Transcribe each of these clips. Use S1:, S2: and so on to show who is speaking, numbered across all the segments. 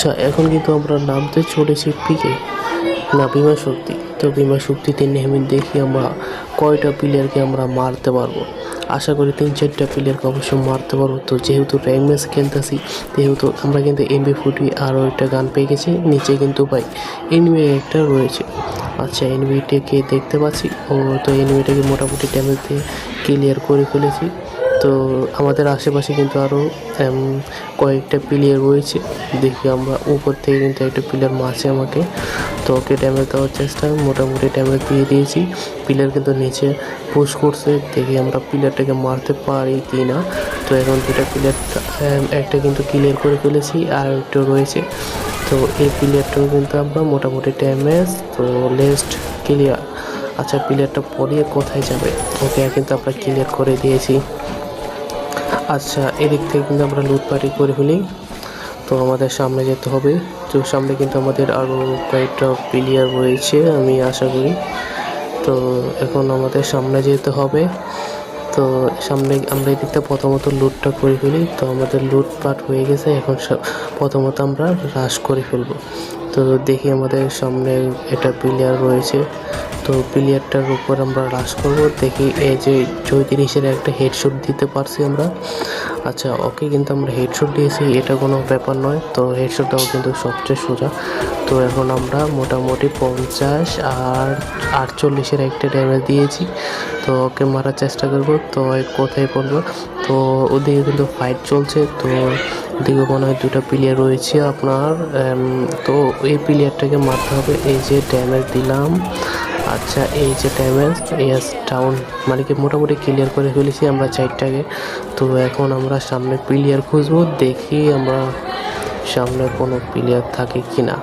S1: আচ্ছা, এখন কিন্তু আমরা নামতে চলেছি পিকে না বিমা শক্তি। তো বিমা শক্তিতে নেমে দেখি আমরা কয়টা প্লেয়ারকে আমরা মারতে পারবো। আশা করি 3-4টা প্লেয়ারকে অবশ্যই মারতে পারবো। তো যেহেতু র্যাঙ্ক ম্যাচ খেলতেছি, যেহেতু আমরা কিন্তু MP40 আরও একটা গান পেয়ে গেছি। নিচে কিন্তু ভাই এনিমি একটা রয়েছে। আচ্ছা, এনিমিটাকে দেখতে পাচ্ছি। তো এনিমিটাকে মোটামুটি ড্যামেজ দিয়ে ক্লিয়ার করে ফেলেছি। তো আমাদের আশেপাশে কিন্তু আরও কয়েকটা প্লেয়ার রয়েছে। দেখি আমরা উপর থেকে কিন্তু একটা প্লেয়ার মারছে আমাকে। তো ওকে ড্যামেজ দেওয়ার চেষ্টা, মোটামুটি ড্যামেজ দিয়ে দিয়েছি। প্লেয়ার কিন্তু নিচে পুশ করছে, দেখি আমরা প্লেয়ারটাকে মারতে পারি কি না। তো এখন দুটা প্লেয়ার, একটা কিন্তু ক্লিয়ার করে ফেলেছি, আর একটা রয়েছে। তো এই প্লেয়ারটাও কিন্তু আমরা মোটামুটি ড্যামেজ, তো লেস্ট ক্লিয়ার। আচ্ছা, প্লেয়ারটা পড়িয়ে কোথায় যাবে, ওকে কিন্তু আমরা ক্লিয়ার করে দিয়েছি। আচ্ছা, এদিক থেকে কিন্তু আমরা লুটপাটি করে ফেলি। তো আমাদের সামনে যেতে হবে। তো সামনে কিন্তু আমাদের আরও কয়েকটা প্লেয়ার রয়েছে আমি আশা করি। তো এখন আমাদের সামনে যেতে হবে। তো সামনে আমরা এদিকটা প্রথমত লুটটা করে ফেলি। তো আমাদের লুটপাট হয়ে গেছে, এখন প্রথমত আমরা রাশ করে ফেলবো। তো দেখি আমাদের সামনে একটা প্লেয়ার রয়েছে। তো প্লেয়ারটার উপর আমরা রাশ করবো। দেখি এই যে 34-এর একটা হেডশট দিতে পারছি আমরা। আচ্ছা, ওকে কিন্তু আমরা হেডশট দিয়েছি, এটা কোনো ব্যাপার নয়। তো হেডশটটাও কিন্তু সবচেয়ে সোজা। তো এখন আমরা মোটামুটি 50 আর 48-এর একটা ড্যামেজ দিয়েছি। তো ওকে মারার চেষ্টা করবো। তো কোথায় পড়বো, তো ওদিকে কিন্তু ফাইট চলছে। তো ওদিকে মনে হয় দুটো প্লেয়ার রয়েছে আপনার। তো এই প্লেয়ারটাকে মারতে হবে। এই যে ড্যামেজ দিলাম। আচ্ছা, এই যে ড্যামেজ, এস ডাউন, মানে কি মোটামুটি ক্লিয়ার করে ফেলেছি আমরা 4টাকে। তো এখন আমরা সামনে প্লেয়ার খুঁজবো, দেখি আমরা সামনে কোনো প্লেয়ার থাকে কি না।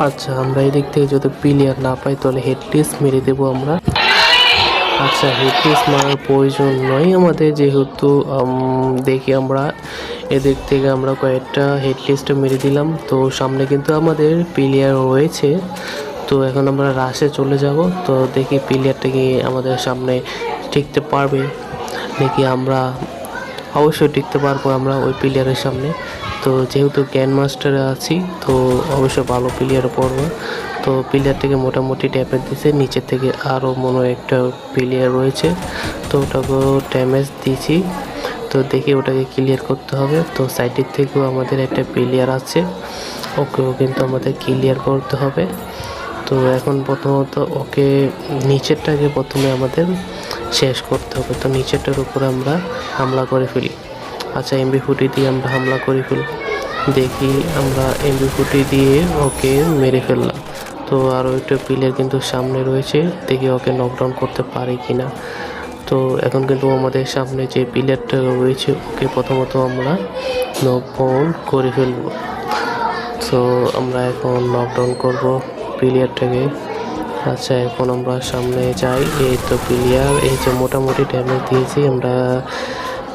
S1: আচ্ছা, আমরা এদিক থেকে যদি প্লেয়ার না পাই তাহলে হেডলিস্ট মেরে দেবো আমরা। আচ্ছা, হেডলিস্ট মারার প্রয়োজন নয় আমাদের, যেহেতু দেখি আমরা এদিক থেকে আমরা কয়েকটা হেডলিস্টে মেরে দিলাম। তো সামনে কিন্তু আমাদের প্লেয়ার রয়েছে। তো এখন আমরা রাশে চলে যাব। তো দেখি প্লেয়ারটা কি আমাদের সামনে টিকতে পারবে নাকি। আমরা অবশ্যই টিকতে পারবো আমরা ওই প্লেয়ারের সামনে। তো যেহেতু গ্র্যান্ড মাস্টারে আছি, তো অবশ্যই ভালো প্লেয়ারে পড়বো। তো প্লেয়ারটাকে মোটামুটি ড্যামেজ দিয়েছে, নিচের থেকে আরও মনে হয় একটা প্লেয়ার রয়েছে। তো ওটাকেও ড্যামেজ দিয়েছি। তো দেখি ওটাকে ক্লিয়ার করতে হবে। তো সাইডের থেকেও আমাদের একটা প্লেয়ার আছে, ওকেও কিন্তু আমাদের ক্লিয়ার করতে হবে। তো এখন প্রথমত ওকে নিচেরটাকে প্রথমে আমাদের শেষ করতে হবে। তো নিচেরটার উপরে আমরা হামলা করে ফেলি। আচ্ছা, MP40 দিয়ে আমরা হামলা করে ফেলি। দেখি আমরা MP40 দিয়ে ওকে মেরে ফেললাম। তো আরও একটা প্লেয়ার কিন্তু সামনে রয়েছে, দেখি ওকে নকডাউন করতে পারি কি না। তো এখন কিন্তু আমাদের সামনে যে প্লেয়ারটা রয়েছে ওকে প্রথমত আমরা নকডাউন করে ফেলব। তো আমরা এখন নকডাউন করব প্লেয়ারটাকে। আচ্ছা, এখন আমরা সামনে যাই। এই তো প্লেয়ার, এই যে মোটামুটি ড্যামেজ দিয়েছি আমরা,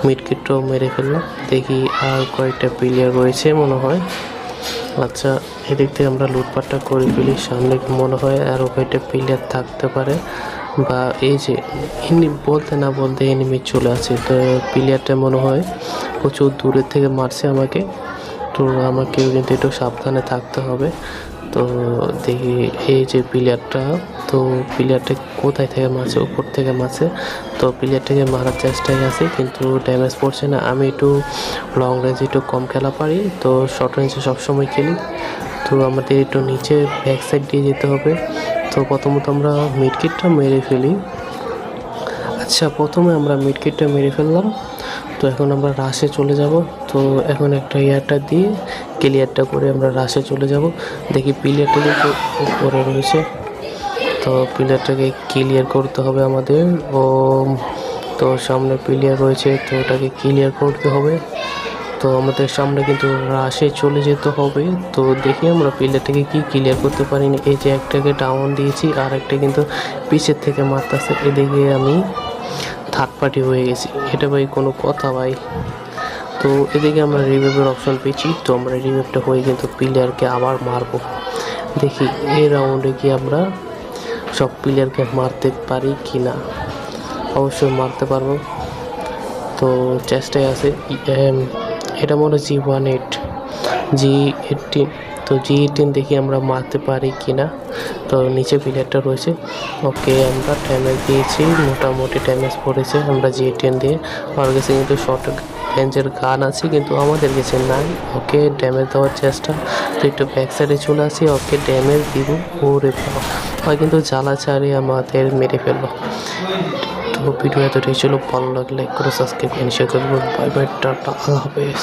S1: মিডকিটটাও মেরে ফেললাম। দেখি আর কয়েকটা প্লেয়ার রয়েছে মনে হয়। আচ্ছা, এদিক থেকে আমরা লুটপাটটা করে ফেলি। সামনে মনে হয় আরও কয়েকটা প্লেয়ার থাকতে পারে, বা এই যে বলতে না বলতে এনিমি চলে আসে। তো প্লেয়ারটা মনে হয় প্রচুর দূরের থেকে মারছে আমাকে। তো আমাকেও কিন্তু একটু সাবধানে থাকতে হবে। তো দেখি এই যে প্লেয়ারটা, তো প্লেয়ারটা কোথায় থেকে মারছে, উপর থেকে মারছে। তো প্লেয়ারটাকে মারার চেষ্টায় আছে, কিন্তু ড্যামেজ পড়ছে না। আমি একটু লং রেঞ্জে একটু কম খেলা পারি, তো শর্ট রেঞ্জে সবসময় খেলি। তো আমাদের একটু নিচে ব্যাক সাইড দিয়ে যেতে হবে। তো প্রথমত আমরা মিডকিটটা মেরে ফেলি। আচ্ছা, প্রথমে আমরা মিডকিটটা মেরে ফেললাম। তো এখন আমরা রাশে চলে যাব। তো এখন একটা ইয়ারটা দিয়ে ক্লিয়ারটা করে আমরা রাশে চলে যাব। দেখি প্লেয়ারটা কিন্তু উপরে রয়েছে। তো প্লেয়ারটাকে ক্লিয়ার করতে হবে আমাদের। ও তো সামনে প্লেয়ার রয়েছে, তো ওটাকে ক্লিয়ার করতে হবে। তো আমাদের সামনে কিন্তু রাশে চলে যেতে হবে। তো দেখি আমরা প্লেয়ারটাকে কি ক্লিয়ার করতে পারিনি। এই যে একটাকে ডাউন দিয়েছি, আর একটা কিন্তু পিছের থেকে মারতেছে। এদিকে আমি থার্ড পার্টি হয়ে গেছি, এটা ভাই কোনো কথা ভাই। তো এদিকে আমরা রিভাইভের অপশন পেয়েছি। তো আমরা রিভাইভটা হয়ে কিন্তু প্লেয়ারকে আবার মারবো। দেখি এই রাউন্ডে কি আমরা সব প্লেয়ারকে মারতে পারি কি না। অবশ্যই মারতে পারবো, তো চেষ্টায় আছে। এটা মনে হয় G18। G18। তো G18 দেখি আমরা মারতে পারি কিনা। তো নিচে প্লেয়ারটা রয়েছে। ওকে, আমরা ড্যামেজ দিয়েছি, মোটামুটি ড্যামেজ পড়েছে আমরা G18 দিয়ে। আমার কাছে কিন্তু শর্ট রেঞ্জের গান আছে, কিন্তু আমাদের কাছে নাই। ওকে, ড্যামেজ দেওয়ার চেষ্টা। তো একটু ব্যাক সাইডে চলে আসি। ওকে, ড্যামেজ দিব। ওরে বাবা, হয় কিন্তু জ্বালা চালিয়ে আমাদের মেরে ফেললো। তো ভিডিও এতটাই ছিল, ভালো লাগলে লাইক করে সাবস্ক্রাইব করে শেয়ার করবেন। বাই বাই, টাটা, আল্লাহ হাফেজ।